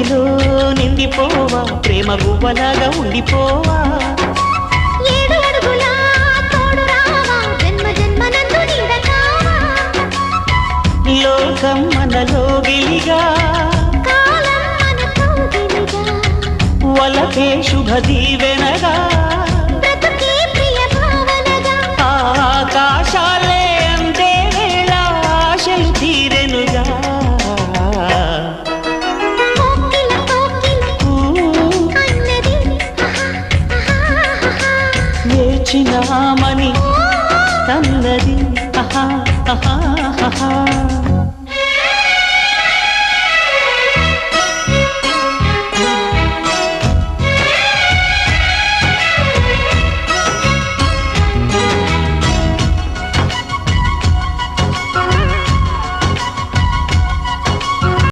మదిలో నిండిపోవా ప్రేమ గువ్వలాగా ఉండిపోవా ఏడు అడుగుల తోడు రావా జన్మ జన్మనందు నీడ కావా లోకం మనలో గిలిగా కాలం మన కౌగిలిగా వలకే శుభ దీవెనగా